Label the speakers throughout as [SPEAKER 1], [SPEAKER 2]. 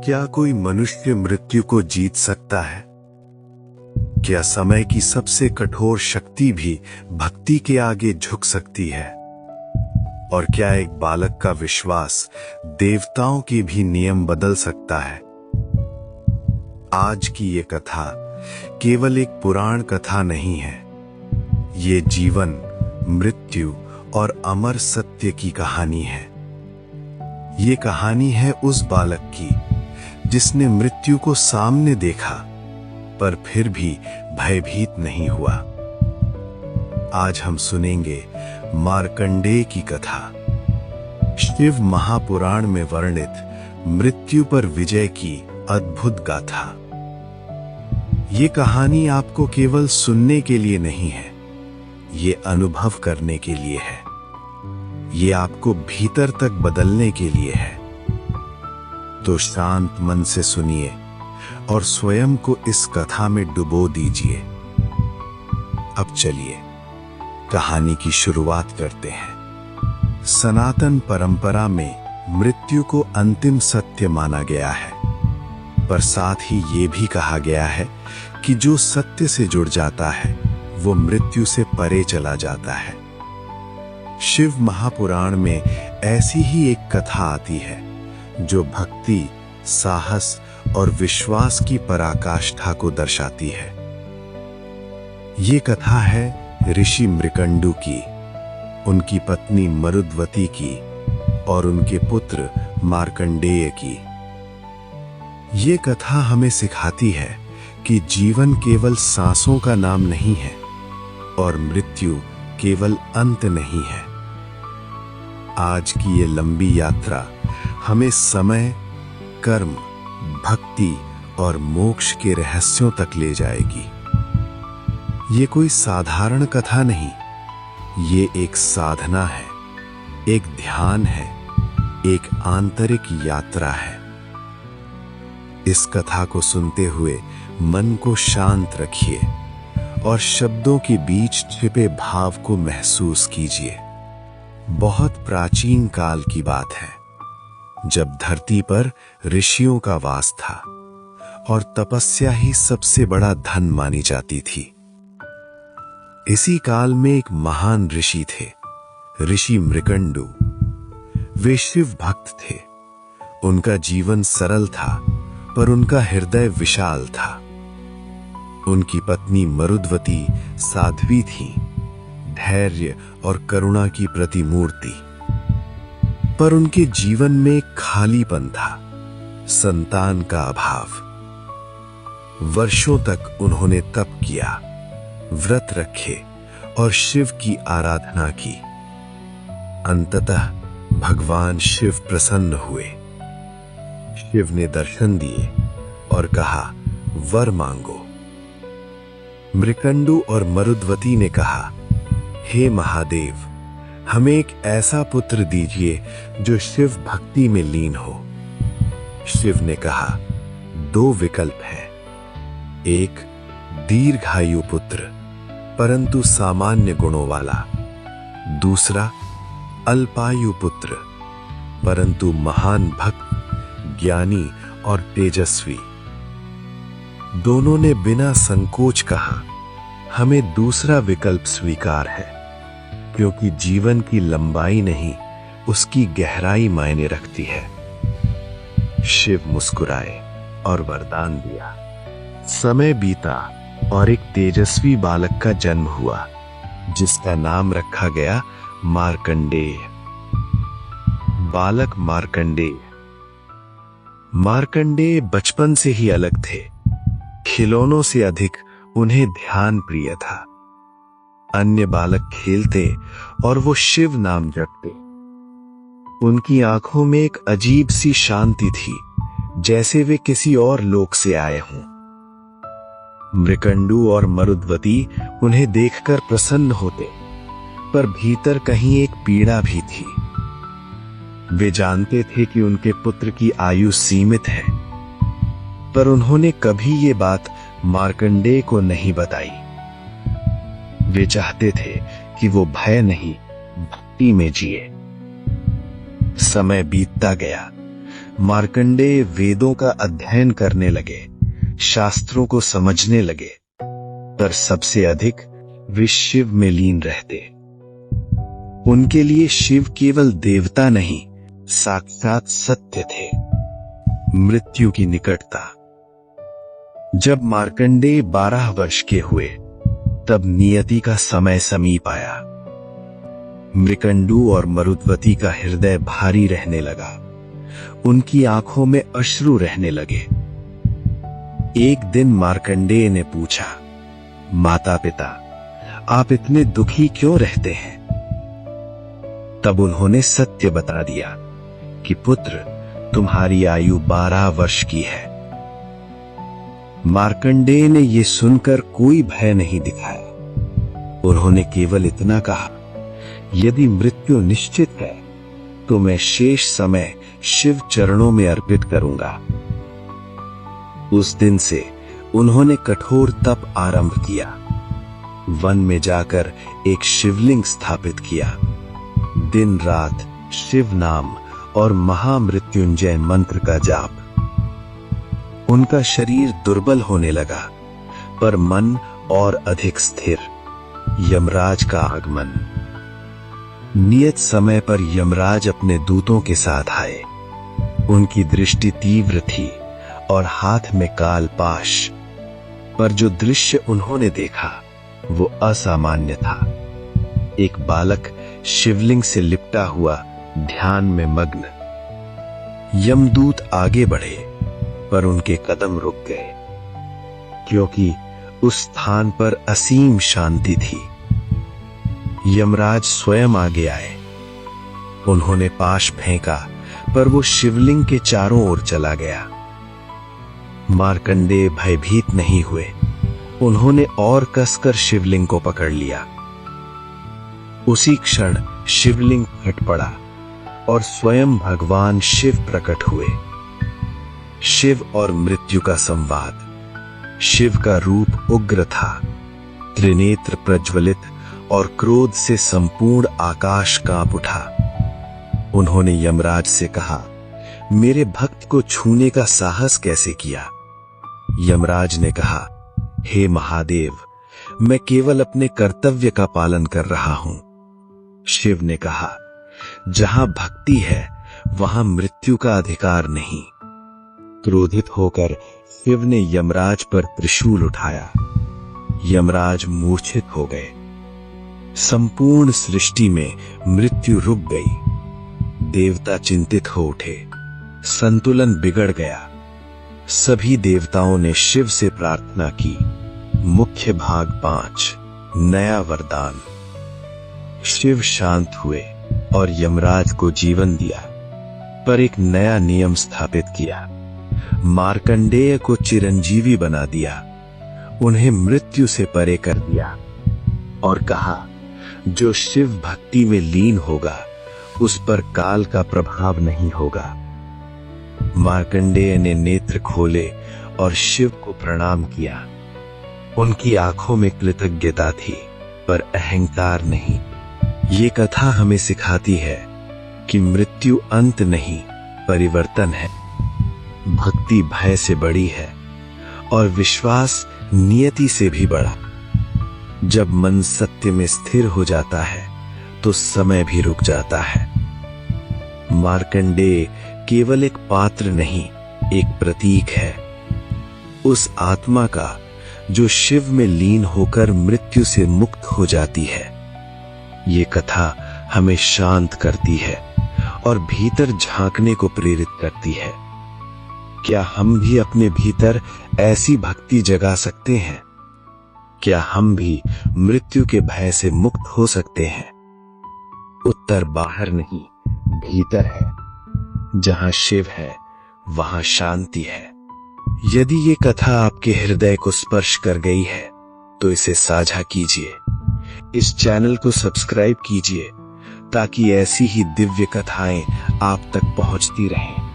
[SPEAKER 1] क्या कोई मनुष्य मृत्यु को जीत सकता है? क्या समय की सबसे कठोर शक्ति भी भक्ति के आगे झुक सकती है? और क्या एक बालक का विश्वास देवताओं के भी नियम बदल सकता है? आज की ये कथा केवल एक पुराण कथा नहीं है। ये जीवन, मृत्यु और अमर सत्य की कहानी है। ये कहानी है उस बालक की जिसने मृत्यु को सामने देखा पर फिर भी भयभीत नहीं हुआ। आज हम सुनेंगे मार्कंडेय की कथा, शिव महापुराण में वर्णित मृत्यु पर विजय की अद्भुत गाथा। ये कहानी आपको केवल सुनने के लिए नहीं है, ये अनुभव करने के लिए है। ये आपको भीतर तक बदलने के लिए है। तो शांत मन से सुनिए और स्वयं को इस कथा में डुबो दीजिए। अब चलिए कहानी की शुरुआत करते हैं। सनातन परंपरा में मृत्यु को अंतिम सत्य माना गया है, पर साथ ही ये भी कहा गया है कि जो सत्य से जुड़ जाता है वो मृत्यु से परे चला जाता है। शिव महापुराण में ऐसी ही एक कथा आती है जो भक्ति, साहस और विश्वास की पराकाष्ठा को दर्शाती है। ये कथा है ऋषि मृकंडु की, उनकी पत्नी मरुद्वती की और उनके पुत्र मार्कंडेय की। ये कथा हमें सिखाती है कि जीवन केवल सांसों का नाम नहीं है और मृत्यु केवल अंत नहीं है। आज की ये लंबी यात्रा हमें समय, कर्म, भक्ति और मोक्ष के रहस्यों तक ले जाएगी। ये कोई साधारण कथा नहीं, ये एक साधना है, एक ध्यान है, एक आंतरिक यात्रा है। इस कथा को सुनते हुए मन को शांत रखिए और शब्दों के बीच छिपे भाव को महसूस कीजिए। बहुत प्राचीन काल की बात है, जब धरती पर ऋषियों का वास था और तपस्या ही सबसे बड़ा धन मानी जाती थी। इसी काल में एक महान ऋषि थे, ऋषि मृकंडु। वे शिव भक्त थे। उनका जीवन सरल था पर उनका हृदय विशाल था। उनकी पत्नी मरुद्वती साध्वी थी, धैर्य और करुणा की प्रतिमूर्ति। पर उनके जीवन में खालीपन था, संतान का अभाव। वर्षों तक उन्होंने तप किया, व्रत रखे और शिव की आराधना की। अंततः भगवान शिव प्रसन्न हुए। शिव ने दर्शन दिए और कहा, वर मांगो। मृकंडु और मरुद्वती ने कहा, हे महादेव, हमें एक ऐसा पुत्र दीजिए जो शिव भक्ति में लीन हो। शिव ने कहा, दो विकल्प हैं। एक, दीर्घायु पुत्र परंतु सामान्य गुणों वाला। दूसरा, अल्पायु पुत्र परंतु महान भक्त, ज्ञानी और तेजस्वी। दोनों ने बिना संकोच कहा, हमें दूसरा विकल्प स्वीकार है, क्योंकि जीवन की लंबाई नहीं, उसकी गहराई मायने रखती है। शिव मुस्कुराए और वरदान दिया। समय बीता और एक तेजस्वी बालक का जन्म हुआ, जिसका नाम रखा गया मार्कंडेय। बालक मार्कंडेय। मार्कंडेय बचपन से ही अलग थे। खिलौनों से अधिक उन्हें ध्यान प्रिय था। अन्य बालक खेलते और वो शिव नाम जपते। उनकी आंखों में एक अजीब सी शांति थी, जैसे वे किसी और लोक से आए हों। मृकंडु और मरुद्वती उन्हें देखकर प्रसन्न होते, पर भीतर कहीं एक पीड़ा भी थी। वे जानते थे कि उनके पुत्र की आयु सीमित है, पर उन्होंने कभी ये बात मार्कंडेय को नहीं बताई। वे चाहते थे कि वो भय नहीं, भक्ति में जिए। समय बीतता गया। मार्कंडेय वेदों का अध्ययन करने लगे, शास्त्रों को समझने लगे, पर सबसे अधिक वे शिव में लीन रहते। उनके लिए शिव केवल देवता नहीं, साक्षात सत्य थे। मृत्यु की निकटता। जब मार्कंडेय 12 वर्ष के हुए, तब नियति का समय समीप आया। मृकंडू और मरुद्वती का हृदय भारी रहने लगा। उनकी आंखों में अश्रु रहने लगे। एक दिन मार्कंडेय ने पूछा, माता पिता, आप इतने दुखी क्यों रहते हैं? तब उन्होंने सत्य बता दिया कि पुत्र, तुम्हारी आयु 12 वर्ष की है। मार्कंडेय ने यह सुनकर कोई भय नहीं दिखाया। उन्होंने केवल इतना कहा, यदि मृत्यु निश्चित है तो मैं शेष समय शिव चरणों में अर्पित करूंगा। उस दिन से उन्होंने कठोर तप आरंभ किया। वन में जाकर एक शिवलिंग स्थापित किया। दिन रात शिव नाम और महामृत्युंजय मंत्र का जाप। उनका शरीर दुर्बल होने लगा, पर मन और अधिक स्थिर। यमराज का आगमन। नियत समय पर यमराज अपने दूतों के साथ आए। उनकी दृष्टि तीव्र थी और हाथ में काल पाश, पर जो दृश्य उन्होंने देखा वो असामान्य था। एक बालक शिवलिंग से लिपटा हुआ ध्यान में मग्न। यमदूत आगे बढ़े, पर उनके कदम रुक गए, क्योंकि उस स्थान पर असीम शांति थी। यमराज स्वयं आगे आए। उन्होंने पाश फेंका, पर वो शिवलिंग के चारों ओर चला गया। मार्कंडेय भयभीत नहीं हुए। उन्होंने और कसकर शिवलिंग को पकड़ लिया। उसी क्षण शिवलिंग फट पड़ा और स्वयं भगवान शिव प्रकट हुए। शिव और मृत्यु का संवाद। शिव का रूप उग्र था, त्रिनेत्र प्रज्वलित और क्रोध से संपूर्ण आकाश कांप उठा। उन्होंने यमराज से कहा, मेरे भक्त को छूने का साहस कैसे किया? यमराज ने कहा, हे महादेव, मैं केवल अपने कर्तव्य का पालन कर रहा हूं। शिव ने कहा, जहां भक्ति है वहां मृत्यु का अधिकार नहीं। क्रोधित होकर शिव ने यमराज पर त्रिशूल उठाया। यमराज मूर्छित हो गए। संपूर्ण सृष्टि में मृत्यु रुक गई। देवता चिंतित हो उठे। संतुलन बिगड़ गया। सभी देवताओं ने शिव से प्रार्थना की। मुख्य भाग 5, नया वरदान। शिव शांत हुए और यमराज को जीवन दिया, पर एक नया नियम स्थापित किया। मार्कंडेय को चिरंजीवी बना दिया। उन्हें मृत्यु से परे कर दिया और कहा, जो शिव भक्ति में लीन होगा उस पर काल का प्रभाव नहीं होगा। मार्कंडेय ने नेत्र खोले और शिव को प्रणाम किया। उनकी आंखों में कृतज्ञता थी, पर अहंकार नहीं। ये कथा हमें सिखाती है कि मृत्यु अंत नहीं, परिवर्तन है। भक्ति भय से बड़ी है और विश्वास नियति से भी बड़ा। जब मन सत्य में स्थिर हो जाता है तो समय भी रुक जाता है। मार्कंडेय केवल एक पात्र नहीं, एक प्रतीक है उस आत्मा का जो शिव में लीन होकर मृत्यु से मुक्त हो जाती है। ये कथा हमें शांत करती है और भीतर झांकने को प्रेरित करती है। क्या हम भी अपने भीतर ऐसी भक्ति जगा सकते हैं? क्या हम भी मृत्यु के भय से मुक्त हो सकते हैं? उत्तर बाहर नहीं, भीतर है। जहां शिव है वहां शांति है। यदि ये कथा आपके हृदय को स्पर्श कर गई है तो इसे साझा कीजिए। इस चैनल को सब्सक्राइब कीजिए ताकि ऐसी ही दिव्य कथाएं आप तक पहुंचती रहें।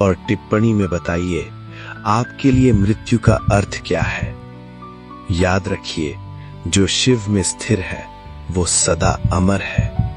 [SPEAKER 1] और टिप्पणी में बताइए, आपके लिए मृत्यु का अर्थ क्या है? याद रखिए, जो शिव में स्थिर है वो सदा अमर है।